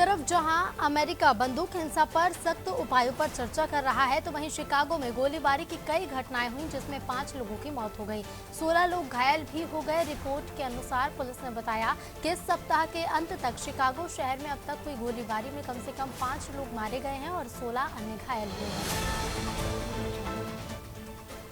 तरफ जहां अमेरिका बंदूक हिंसा पर सख्त उपायों पर चर्चा कर रहा है, तो वहीं शिकागो में गोलीबारी की कई घटनाएं हुई जिसमें 5 लोगों की मौत हो गई, 16 लोग घायल भी हो गए। रिपोर्ट के अनुसार पुलिस ने बताया कि इस सप्ताह के अंत तक शिकागो शहर में अब तक हुई गोलीबारी में कम से कम 5 लोग मारे गए हैं और 16 अन्य घायल हुए हैं।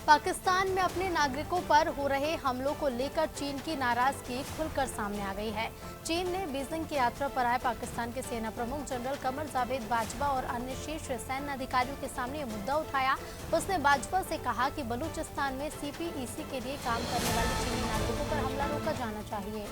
पाकिस्तान में अपने नागरिकों पर हो रहे हमलों को लेकर चीन की नाराजगी खुलकर सामने आ गई है। चीन ने बीजिंग की यात्रा पर आए पाकिस्तान के सेना प्रमुख जनरल कमर जावेद बाजवा और अन्य शीर्ष सैन्य अधिकारियों के सामने ये मुद्दा उठाया। उसने बाजवा से कहा कि बलूचिस्तान में सीपीईसी के लिए काम करने वाले चीनी नागरिकों पर हमला रोका जाना चाहिए।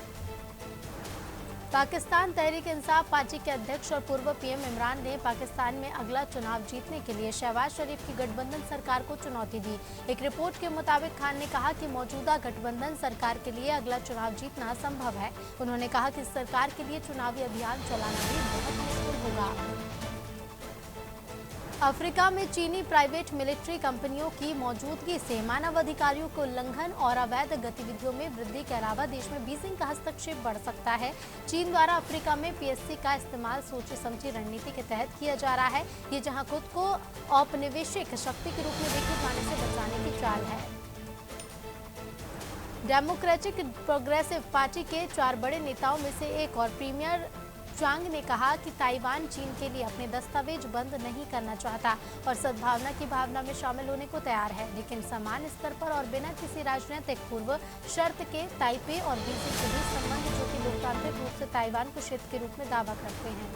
पाकिस्तान तहरीक इंसाफ पार्टी के अध्यक्ष और पूर्व पीएम इमरान ने पाकिस्तान में अगला चुनाव जीतने के लिए शहबाज शरीफ की गठबंधन सरकार को चुनौती दी। एक रिपोर्ट के मुताबिक खान ने कहा कि मौजूदा गठबंधन सरकार के लिए अगला चुनाव जीतना संभव है। उन्होंने कहा कि सरकार के लिए चुनावी अभियान चलाना भी बहुत मुश्किल होगा। अफ्रीका में चीनी प्राइवेट मिलिट्री कंपनियों की मौजूदगी से मानव अधिकारों के उल्लंघन और अवैध गतिविधियों में वृद्धि के अलावा देश में बीजिंग का हस्तक्षेप बढ़ सकता है। चीन द्वारा अफ्रीका में पीएससी का इस्तेमाल सोची समझी रणनीति के तहत किया जा रहा है। ये जहां खुद को औपनिवेशिक शक्ति के रूप में देखे जाने से बचाने की चाल है। डेमोक्रेटिक प्रोग्रेसिव पार्टी के 4 बड़े नेताओं में से एक और प्रीमियर चांग ने कहा कि ताइवान चीन के लिए अपने दस्तावेज बंद नहीं करना चाहता और सद्भावना की भावना में शामिल होने को तैयार है, लेकिन समान स्तर पर और बिना किसी राजनीतिक पूर्व शर्त के ताइपे और बीजिंग के बीच संबंध जो कि लोकतांत्रिक रूप से ताइवान को क्षेत्र के रूप में दावा करते हैं।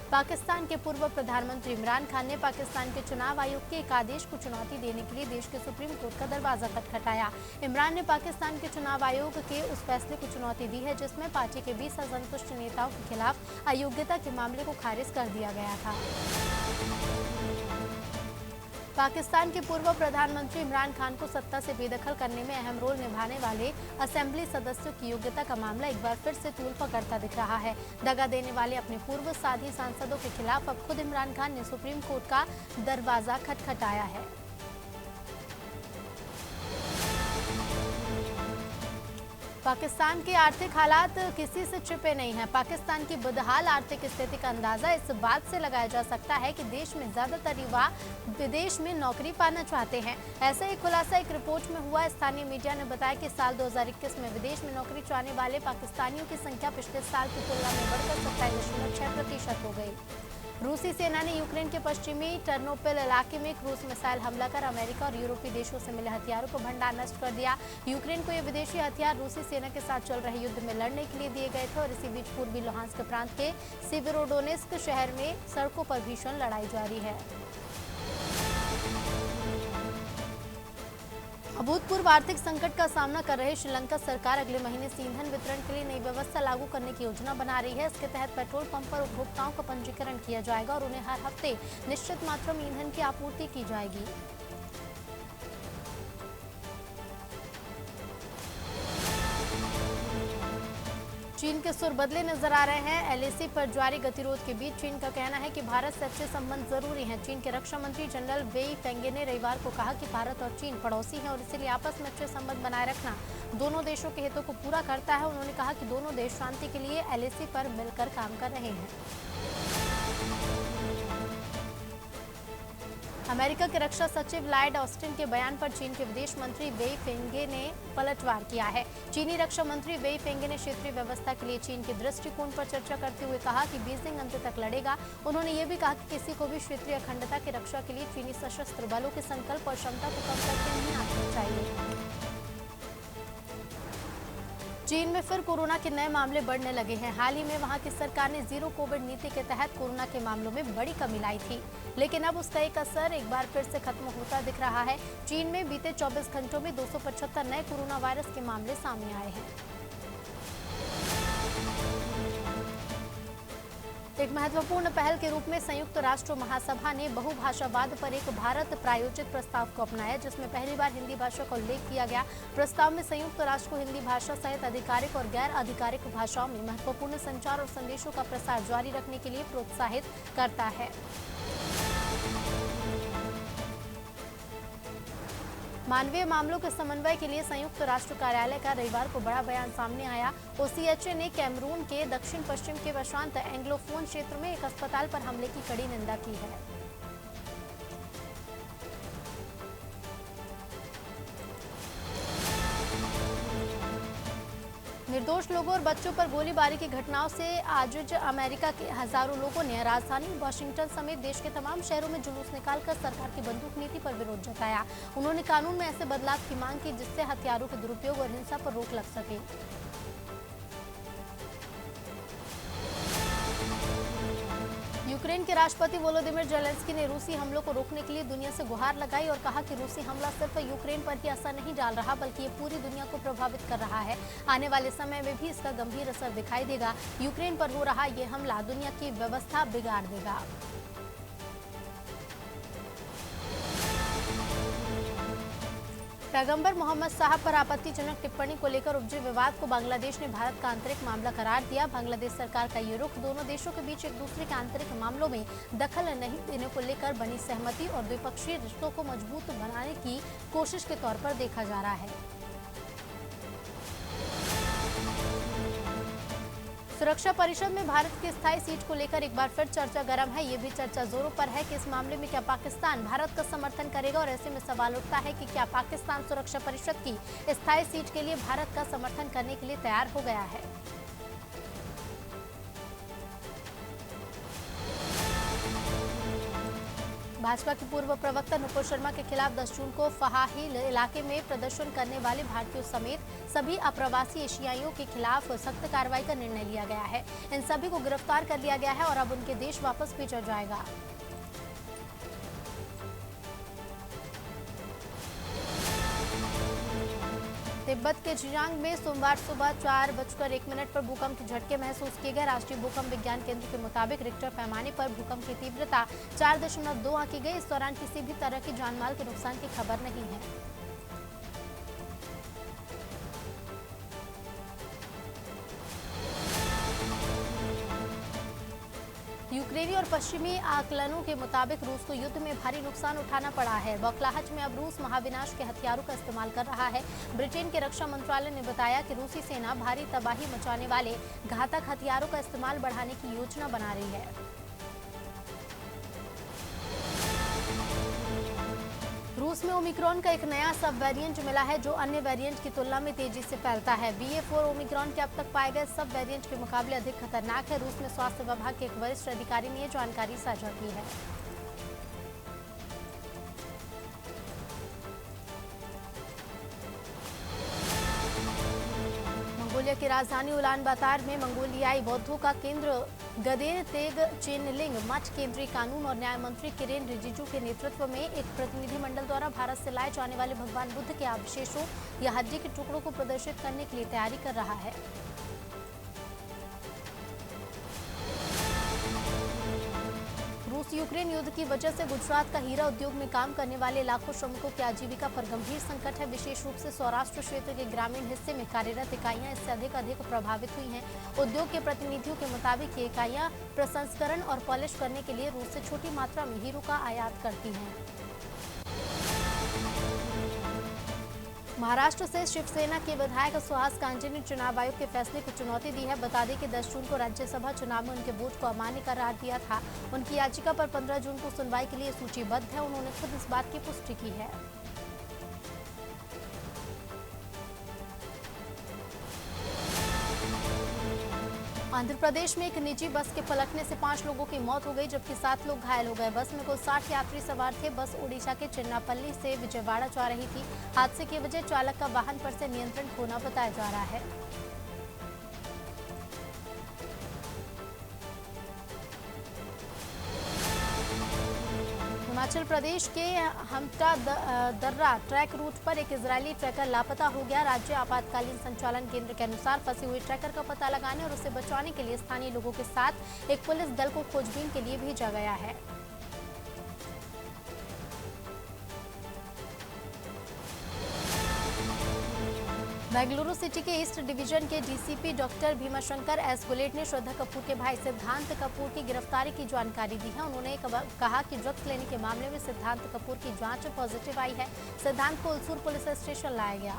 पाकिस्तान के पूर्व प्रधानमंत्री इमरान खान ने पाकिस्तान के चुनाव आयोग के एक आदेश को चुनौती देने के लिए देश के सुप्रीम कोर्ट का दरवाजा खटखटाया। इमरान ने पाकिस्तान के चुनाव आयोग के उस फैसले को चुनौती दी है जिसमें पार्टी के 20 असंतुष्ट नेताओं के खिलाफ अयोग्यता के मामले को खारिज कर दिया गया था। पाकिस्तान के पूर्व प्रधानमंत्री इमरान खान को सत्ता से बेदखल करने में अहम रोल निभाने वाले असेंबली सदस्यों की योग्यता का मामला एक बार फिर से तूल पकड़ता दिख रहा है। दगा देने वाले अपने पूर्व साथी सांसदों के खिलाफ अब खुद इमरान खान ने सुप्रीम कोर्ट का दरवाजा खटखटाया है। पाकिस्तान के आर्थिक हालात किसी से छिपे नहीं हैं। पाकिस्तान की बदहाल आर्थिक स्थिति का अंदाजा इस बात से लगाया जा सकता है कि देश में ज्यादातर युवा विदेश में नौकरी पाना चाहते हैं। ऐसा ही खुलासा एक रिपोर्ट में हुआ। स्थानीय मीडिया ने बताया कि साल 2021 में विदेश में नौकरी चाहने वाले पाकिस्तानियों की संख्या पिछले साल की तुलना में बढ़कर 27.6% हो गई। रूसी सेना ने यूक्रेन के पश्चिमी टर्नोपिल इलाके में क्रूज मिसाइल हमला कर अमेरिका और यूरोपीय देशों से मिले हथियारों को भंडार नष्ट कर दिया। यूक्रेन को ये विदेशी हथियार रूसी सेना के साथ चल रहे युद्ध में लड़ने के लिए दिए गए थे और इसी बीच पूर्वी लुहांस्क प्रांत के सिवेरोडोनेस्क शहर में सड़कों पर भीषण लड़ाई जारी है। अभूतपूर्व आर्थिक संकट का सामना कर रहे श्रीलंका सरकार अगले महीने से ईंधन वितरण के लिए नई व्यवस्था लागू करने की योजना बना रही है। इसके तहत पेट्रोल पंप पर उपभोक्ताओं का पंजीकरण किया जाएगा और उन्हें हर हफ्ते निश्चित मात्रा में ईंधन की आपूर्ति की जाएगी। चीन के सुर बदले नजर आ रहे हैं। एलएसी पर जारी गतिरोध के बीच चीन का कहना है कि भारत से अच्छे संबंध जरूरी हैं। चीन के रक्षा मंत्री जनरल वेई फेंगे ने रविवार को कहा कि भारत और चीन पड़ोसी हैं और इसलिए आपस में अच्छे संबंध बनाए रखना दोनों देशों के हितों को पूरा करता है। उन्होंने कहा कि दोनों देश शांति के लिए एलएसी पर मिलकर काम कर रहे हैं। अमेरिका के रक्षा सचिव लॉयड ऑस्टिन के बयान पर चीन के विदेश मंत्री वेई फेंगे ने पलटवार किया है। चीनी रक्षा मंत्री वेई फेंगे ने क्षेत्रीय व्यवस्था के लिए चीन के दृष्टिकोण पर चर्चा करते हुए कहा कि बीजिंग अंत तक लड़ेगा। उन्होंने ये भी कहा कि किसी को भी क्षेत्रीय अखंडता की रक्षा के लिए चीनी सशस्त्र बलों के संकल्प और क्षमता को कम करके नहीं आना चाहिए। चीन में फिर कोरोना के नए मामले बढ़ने लगे हैं। हाल ही में वहां की सरकार ने जीरो कोविड नीति के तहत कोरोना के मामलों में बड़ी कमी लाई थी, लेकिन अब उसका एक असर एक बार फिर से खत्म होता दिख रहा है। चीन में बीते 24 घंटों में 275 नए कोरोना वायरस के मामले सामने आए हैं। एक महत्वपूर्ण पहल के रूप में संयुक्त राष्ट्र महासभा ने बहुभाषावाद पर एक भारत प्रायोजित प्रस्ताव को अपनाया, जिसमें पहली बार हिंदी भाषा का उल्लेख किया गया। प्रस्ताव में संयुक्त राष्ट्र को हिंदी भाषा सहित आधिकारिक और गैर आधिकारिक भाषाओं में महत्वपूर्ण संचार और संदेशों का प्रसार जारी रखने के लिए प्रोत्साहित करता है। मानवीय मामलों के समन्वय के लिए संयुक्त राष्ट्र कार्यालय का रविवार को बड़ा बयान सामने आया। ओसीएचए ने कैमरून के दक्षिण पश्चिम के प्रशांत एंग्लोफोन क्षेत्र में एक अस्पताल पर हमले की कड़ी निंदा की है। निर्दोष लोगों और बच्चों पर गोलीबारी की घटनाओं से आज अमेरिका के हजारों लोगों ने राजधानी वॉशिंगटन समेत देश के तमाम शहरों में जुलूस निकालकर सरकार की बंदूक नीति पर विरोध जताया। उन्होंने कानून में ऐसे बदलाव की मांग की जिससे हथियारों के दुरुपयोग और हिंसा पर रोक लग सके। यूक्रेन के राष्ट्रपति वोलोदिमिर जेलेंस्की ने रूसी हमलों को रोकने के लिए दुनिया से गुहार लगाई और कहा कि रूसी हमला सिर्फ यूक्रेन पर ही असर नहीं डाल रहा बल्कि ये पूरी दुनिया को प्रभावित कर रहा है। आने वाले समय में भी इसका गंभीर असर दिखाई देगा। यूक्रेन पर हो रहा ये हमला दुनिया की व्यवस्था बिगाड़ देगा। पैगंबर मोहम्मद साहब पर आपत्तिजनक टिप्पणी को लेकर उपजे विवाद को बांग्लादेश ने भारत का आंतरिक मामला करार दिया। बांग्लादेश सरकार का ये रुख दोनों देशों के बीच एक दूसरे के आंतरिक मामलों में दखल नहीं देने को लेकर बनी सहमति और द्विपक्षीय रिश्तों को मजबूत बनाने की कोशिश के तौर पर देखा जा रहा है। सुरक्षा परिषद में भारत की स्थायी सीट को लेकर एक बार फिर चर्चा गर्म है। ये भी चर्चा जोरों पर है कि इस मामले में क्या पाकिस्तान भारत का समर्थन करेगा और ऐसे में सवाल उठता है कि क्या पाकिस्तान सुरक्षा परिषद की स्थायी सीट के लिए भारत का समर्थन करने के लिए तैयार हो गया है। भाजपा के पूर्व प्रवक्ता नुपुर शर्मा के खिलाफ 10 जून को फहाहिल इलाके में प्रदर्शन करने वाले भारतीयों समेत सभी अप्रवासी एशियाइयों के खिलाफ सख्त कार्रवाई का निर्णय लिया गया है। इन सभी को गिरफ्तार कर लिया गया है और अब उनके देश वापस भेजा जाएगा। तिब्बत के झियांग में सोमवार सुबह 4:01 पर भूकंप के झटके महसूस किए गए। राष्ट्रीय भूकंप विज्ञान केंद्र के मुताबिक रिक्टर पैमाने पर भूकंप की तीव्रता 4.2 आंकी गई। इस दौरान किसी भी तरह की जानमाल के नुकसान की खबर नहीं है। यूक्रेनी और पश्चिमी आकलनों के मुताबिक रूस को युद्ध में भारी नुकसान उठाना पड़ा है। बौखलाहट में अब रूस महाविनाश के हथियारों का इस्तेमाल कर रहा है। ब्रिटेन के रक्षा मंत्रालय ने बताया कि रूसी सेना भारी तबाही मचाने वाले घातक हथियारों का इस्तेमाल बढ़ाने की योजना बना रही है। रूस में ओमिक्रॉन का एक नया सब वेरिएंट मिला है जो अन्य वेरिएंट की तुलना में तेजी से फैलता है। BA.4 ओमिक्रॉन के अब तक पाए गए सब वेरिएंट के मुकाबले अधिक खतरनाक है। रूस में स्वास्थ्य विभाग के एक वरिष्ठ अधिकारी ने ये जानकारी साझा की है। मंगोलिया की राजधानी उलान बातर में मंगोलियाई बौद्धों का केंद्र गदेर तेग चेनलिंग मठ केंद्रीय कानून और न्याय मंत्री किरेन रिजिजू के नेतृत्व में एक प्रतिनिधिमंडल द्वारा भारत से लाए जाने वाले भगवान बुद्ध के अवशेषों या हड्डी के टुकड़ों को प्रदर्शित करने के लिए तैयारी कर रहा है। रूस यूक्रेन युद्ध की वजह से गुजरात का हीरा उद्योग में काम करने वाले लाखों श्रमिकों की आजीविका पर गंभीर संकट है। विशेष रूप से सौराष्ट्र क्षेत्र के ग्रामीण हिस्से में कार्यरत इकाइयां इससे अधिक प्रभावित हुई हैं। उद्योग के प्रतिनिधियों के मुताबिक ये इकाइयां प्रसंस्करण और पॉलिश करने के लिए रूस से छोटी मात्रा में हीरो का आयात करती हैं। महाराष्ट्र से शिवसेना के विधायक सुहास कांजे ने चुनाव आयोग के फैसले को चुनौती दी है। बता दें कि 10 जून को राज्यसभा चुनाव में उनके वोट को अमान्य करार दिया था। उनकी याचिका पर 15 जून को सुनवाई के लिए सूचीबद्ध है। उन्होंने खुद इस बात की पुष्टि की है। आंध्र प्रदेश में एक निजी बस के पलटने से 5 लोगों की मौत हो गई जबकि 7 लोग घायल हो गए। बस में कुल 60 यात्री सवार थे। बस ओडिशा के चिन्नापल्ली से विजयवाड़ा जा रही थी। हादसे की वजह चालक का वाहन पर से नियंत्रण खोना बताया जा रहा है। हिमाचल प्रदेश के हमटा दर्रा ट्रैक रूट पर एक इजरायली ट्रैकर लापता हो गया। राज्य आपातकालीन संचालन केंद्र के अनुसार फंसे हुए ट्रैकर का पता लगाने और उसे बचाने के लिए स्थानीय लोगों के साथ एक पुलिस दल को खोजबीन के लिए भेजा गया है। बेंगलुरु सिटी के ईस्ट डिवीजन के DCP doctor Bhimashankar S bullet ने श्रद्धा कपूर के भाई सिद्धांत कपूर की गिरफ्तारी की जानकारी दी है। उन्होंने कहा कि ड्रग्स लेने के मामले में सिद्धांत कपूर की जांच पॉजिटिव आई है। सिद्धांत को उलसूर पुलिस स्टेशन लाया गया।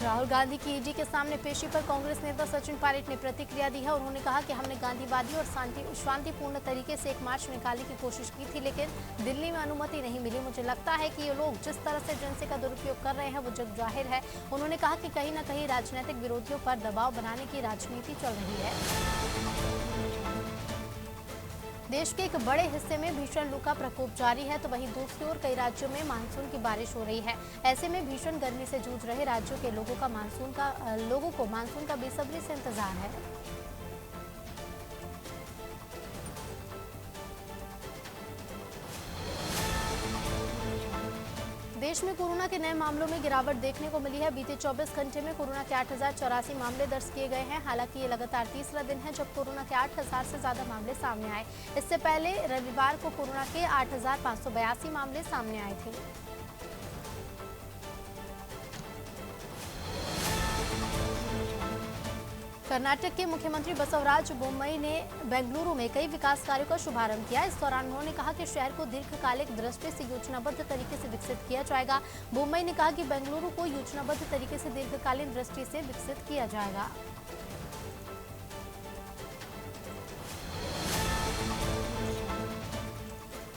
राहुल गांधी की ईडी के सामने पेशी पर कांग्रेस नेता सचिन पायलट ने प्रतिक्रिया दी है। उन्होंने कहा कि हमने गांधीवादी और शांतिपूर्ण तरीके से एक मार्च निकालने की कोशिश की थी, लेकिन दिल्ली में अनुमति नहीं मिली। मुझे लगता है कि ये लोग जिस तरह से एजेंसी का दुरुपयोग कर रहे हैं वो जग जाहिर है। उन्होंने कहा कि कहीं न कहीं राजनीतिक विरोधियों पर दबाव बनाने की राजनीति चल रही है। देश के एक बड़े हिस्से में भीषण लू का प्रकोप जारी है, तो वहीं दूसरी ओर कई राज्यों में मानसून की बारिश हो रही है। ऐसे में भीषण गर्मी से जूझ रहे राज्यों के लोगों को मानसून का बेसब्री से इंतजार है। देश में कोरोना के नए मामलों में गिरावट देखने को मिली है। बीते 24 घंटे में कोरोना के 8,084 मामले दर्ज किए गए हैं। हालांकि ये लगातार तीसरा दिन है जब कोरोना के 8,000 से ज्यादा मामले सामने आए। इससे पहले रविवार को कोरोना के 8,582 मामले सामने आए थे। कर्नाटक के मुख्यमंत्री बसवराज बोम्मई ने बेंगलुरु में कई विकास कार्यों का शुभारंभ किया। इस दौरान उन्होंने कहा कि शहर को दीर्घकालिक दृष्टि से योजनाबद्ध तरीके से विकसित किया जाएगा। बोम्मई ने कहा कि बेंगलुरु को योजनाबद्ध तरीके से दीर्घकालीन दृष्टि से विकसित किया जाएगा।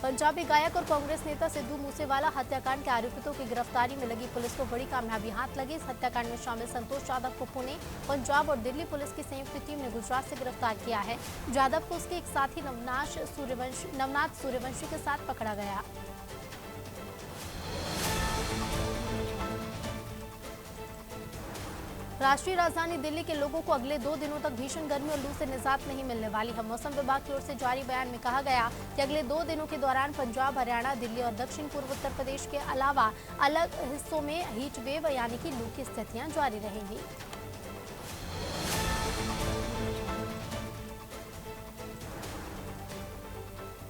पंजाबी गायक और कांग्रेस नेता सिद्धू मूसेवाला हत्याकांड के आरोपितों की गिरफ्तारी में लगी पुलिस को बड़ी कामयाबी हाथ लगी। इस हत्याकांड में शामिल संतोष यादव को पुणे, पंजाब और दिल्ली पुलिस की संयुक्त टीम ने गुजरात से गिरफ्तार किया है। यादव को उसके एक साथी नवनाथ सूर्यवंशी के साथ पकड़ा गया। राष्ट्रीय राजधानी दिल्ली के लोगों को अगले 2 दिनों तक भीषण गर्मी और लू से निजात नहीं मिलने वाली है। मौसम विभाग की ओर से जारी बयान में कहा गया कि अगले 2 दिनों के दौरान पंजाब, हरियाणा, दिल्ली और दक्षिण पूर्व उत्तर प्रदेश के अलावा अलग हिस्सों में हीट वेव यानी कि लू की स्थितियां जारी रहेंगी।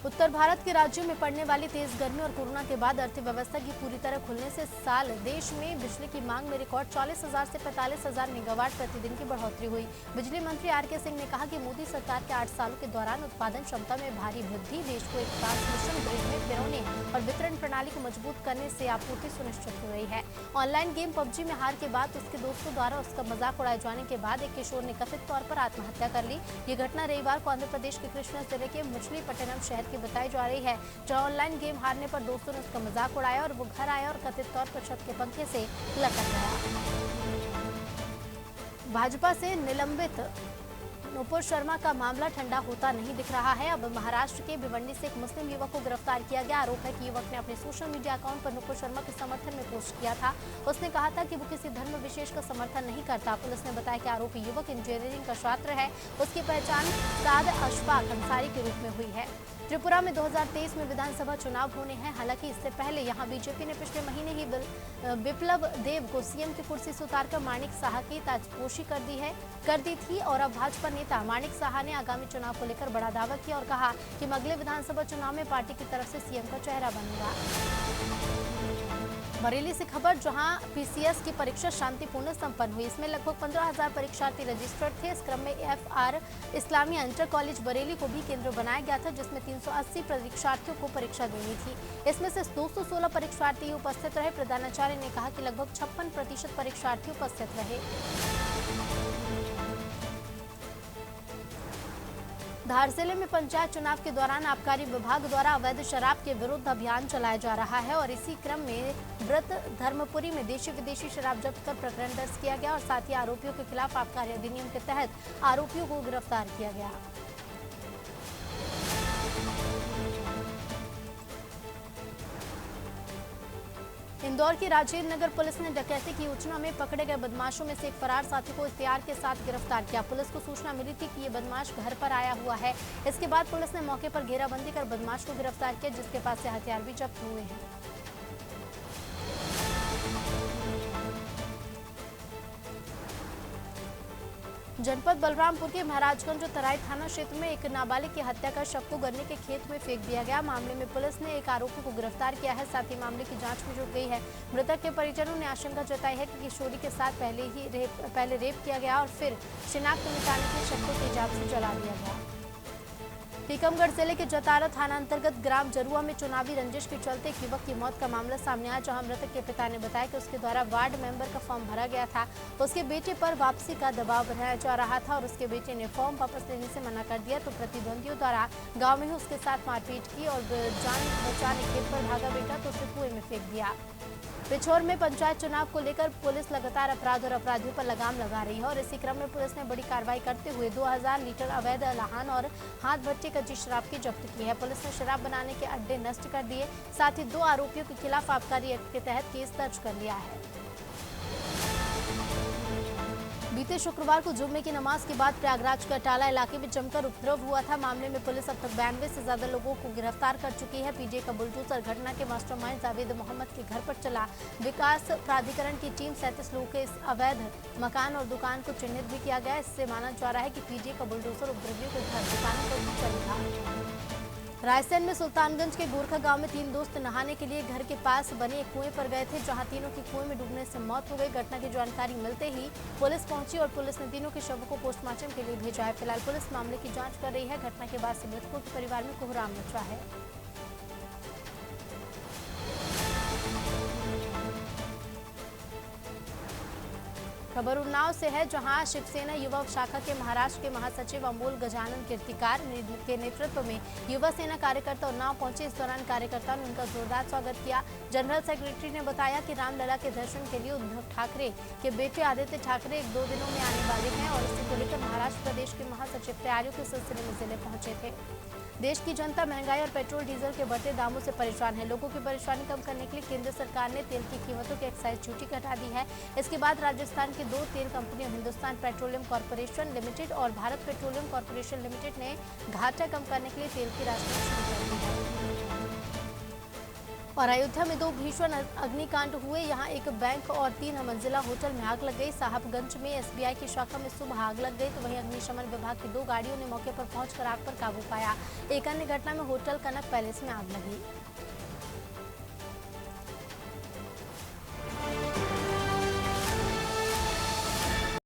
उत्तर भारत के राज्यों में पड़ने वाली तेज गर्मी और कोरोना के बाद अर्थव्यवस्था की पूरी तरह खुलने से इस साल देश में बिजली की मांग में रिकॉर्ड 40,000 से 45,000 मेगावाट प्रतिदिन की बढ़ोतरी हुई। बिजली मंत्री आर.के. सिंह ने कहा कि मोदी सरकार के 8 सालों के दौरान उत्पादन क्षमता में भारी वृद्धि, देश को एक ट्रांसमिशन ग्रिड में पिरोने और वितरण प्रणाली को मजबूत करने से आपूर्ति सुनिश्चित हो रही है। ऑनलाइन गेम पबजी में हार के बाद उसके दोस्तों द्वारा उसका मजाक उड़ाए जाने के बाद एक किशोर ने कथित तौर पर आत्महत्या कर ली। ये घटना रविवार को आंध्र प्रदेश के कृष्णा जिले के मछलीपट्टनम शहर की बताई जा रही है, जहां ऑनलाइन गेम हारने पर दोस्तों ने उसका मजाक उड़ाया और वो घर आया और कथित तौर पर छत के पंखे से लटक गया। भाजपा से निलंबित नुपुर शर्मा का मामला ठंडा होता नहीं दिख रहा है। अब महाराष्ट्र के भिवंडी से एक मुस्लिम युवक को गिरफ्तार किया गया। आरोप है कि युवक ने अपने सोशल मीडिया अकाउंट पर नुपुर शर्मा के समर्थन में पोस्ट किया था। उसने कहा था कि वो किसी धर्म विशेष का समर्थन नहीं करता। पुलिस ने बताया कि आरोपी युवक इंजीनियरिंग का छात्र है। उसकी पहचान साद अशफाक अंसारी के रूप में हुई है। त्रिपुरा में 2023 में विधानसभा चुनाव होने हैं। हालांकि इससे पहले यहां बीजेपी ने पिछले महीने ही विप्लव देव को सीएम की कुर्सी से उतारकर माणिक साहा की ताजपोशी कर दी थी और अब भाजपा नेता माणिक साहा ने आगामी चुनाव को लेकर बड़ा दावा किया और कहा कि मैं अगले विधानसभा चुनाव में पार्टी की तरफ से सीएम का चेहरा बनूंगा। बरेली से खबर, जहां पीसीएस की परीक्षा शांतिपूर्ण संपन्न हुई। इसमें लगभग 15,000 परीक्षार्थी रजिस्टर्ड थे। इस क्रम में FR Islamia inter college Bareilly को भी केंद्र बनाया गया था, जिसमें 380 परीक्षार्थियों को परीक्षा देनी थी। इसमें से 216 परीक्षार्थी उपस्थित रहे। प्रधानाचार्य ने कहा कि लगभग 56% परीक्षार्थी उपस्थित रहे। धार जिले में पंचायत चुनाव के दौरान आबकारी विभाग द्वारा अवैध शराब के विरुद्ध अभियान चलाया जा रहा है और इसी क्रम में व्रत धर्मपुरी में देशी विदेशी शराब जब्त कर प्रकरण दर्ज किया गया और साथ ही आरोपियों के खिलाफ आबकारी अधिनियम के तहत आरोपियों को गिरफ्तार किया गया। इंदौर की राजेंद्र नगर पुलिस ने डकैती की योजना में पकड़े गए बदमाशों में से एक फरार साथी को इख्तियार के साथ गिरफ्तार किया। पुलिस को सूचना मिली थी कि ये बदमाश घर पर आया हुआ है। इसके बाद पुलिस ने मौके पर घेराबंदी कर बदमाश को गिरफ्तार किया, जिसके पास से हथियार भी जब्त हुए हैं। जनपद बलरामपुर के महाराजगंज तराई थाना क्षेत्र में एक नाबालिग की हत्या कर शव को गन्ने के खेत में फेंक दिया गया। मामले में पुलिस ने एक आरोपी को गिरफ्तार किया है, साथ ही मामले की जांच में जुट गई है। मृतक के परिजनों ने आशंका जताई है कि किशोरी के साथ पहले रेप किया गया और फिर शिनाख्त मिटाने के लिए शव को तेजाब से जला दिया गया। टीकमगढ़ जिले के जतारा थाना अंतर्गत ग्राम जरुआ में चुनावी रंजिश के चलते एक युवक की मौत का मामला सामने आया, जहां मृतक के पिता ने बताया कि उसके द्वारा वार्ड मेंबर का फॉर्म भरा गया था। उसके बेटे पर वापसी का दबाव बनाया जा रहा था और उसके बेटे ने फॉर्म वापस लेने से मना कर दिया, तो प्रतिद्वंदियों द्वारा गाँव में ही उसके साथ मारपीट की और जान बचाने खेत पर भागा बेटा तो उसे कुएं में फेंक दिया। पिछोर में पंचायत चुनाव को लेकर पुलिस लगातार अपराध और अपराधियों पर लगाम लगा रही है और इसी क्रम में पुलिस ने बड़ी कार्रवाई करते हुए 2000 लीटर अवैध लाहन और हाथ भट्टी कच्ची शराब की जब्त की है। पुलिस ने शराब बनाने के अड्डे नष्ट कर दिए, साथ ही 2 आरोपियों के खिलाफ आबकारी एक्ट के तहत केस दर्ज कर लिया है। बीते शुक्रवार को जुम्मे की नमाज के बाद प्रयागराज के अटाला इलाके में जमकर उपद्रव हुआ था। मामले में पुलिस अब तक 92 से ज्यादा लोगों को गिरफ्तार कर चुकी है। पीजे का बुलडोजर घटना के मास्टरमाइंड जावेद मोहम्मद के घर पर चला। विकास प्राधिकरण की टीम 37 लोगों के इस अवैध मकान और दुकान को चिन्हित भी किया गया। इससे माना जा रहा है कि पीजे का बुलडोजर उपद्रवियों के घर दुकानों पर भी चलेगा। रायसेन में सुल्तानगंज के गोरखा गांव में 3 दोस्त नहाने के लिए घर के पास बने एक कुएं पर गए थे, जहां तीनों की कुएं में डूबने से मौत हो गई। घटना की जानकारी मिलते ही पुलिस पहुंची और पुलिस ने तीनों के शवों को पोस्टमार्टम के लिए भेजा है। फिलहाल पुलिस मामले की जांच कर रही है। घटना के बाद से मृतकों के परिवार में कोहराम मचा है। खबर उन्नाव से है, जहां शिवसेना युवा शाखा के महाराष्ट्र के महासचिव अमोल गजानन कीर्तिकार के नेतृत्व में युवा सेना कार्यकर्ता उन्नाव पहुंचे। इस दौरान कार्यकर्ताओं ने उनका जोरदार स्वागत किया। जनरल सेक्रेटरी ने बताया कि रामलला के दर्शन के लिए उद्धव ठाकरे के बेटे आदित्य ठाकरे 1-2 दिनों में आने वाले हैं और इसी को लेकर महाराष्ट्र प्रदेश के महासचिव तैयारियों के सिलसिले में जिले पहुंचे थे। देश की जनता महंगाई और पेट्रोल डीजल के बढ़ते दामों से परेशान है। लोगों की परेशानी कम करने के लिए केंद्र सरकार ने तेल की कीमतों की एक्साइज ड्यूटी घटा दी है। इसके बाद राजस्थान की 2 तेल कंपनियों हिंदुस्तान पेट्रोलियम कॉर्पोरेशन लिमिटेड और भारत पेट्रोलियम कॉर्पोरेशन लिमिटेड ने घाटा कम करने के लिए तेल की राशनिंग शुरू कर दी है। और अयोध्या में 2 भीषण अग्निकांड हुए। यहां एक बैंक और 3 मंजिला होटल में आग लग गई। साहबगंज में एसबीआई की शाखा में सुबह आग लग गई, तो वहीं अग्निशमन विभाग की 2 गाड़ियों ने मौके पर पहुंचकर आग पर काबू पाया। एक अन्य घटना में होटल कनक पैलेस में आग लगी।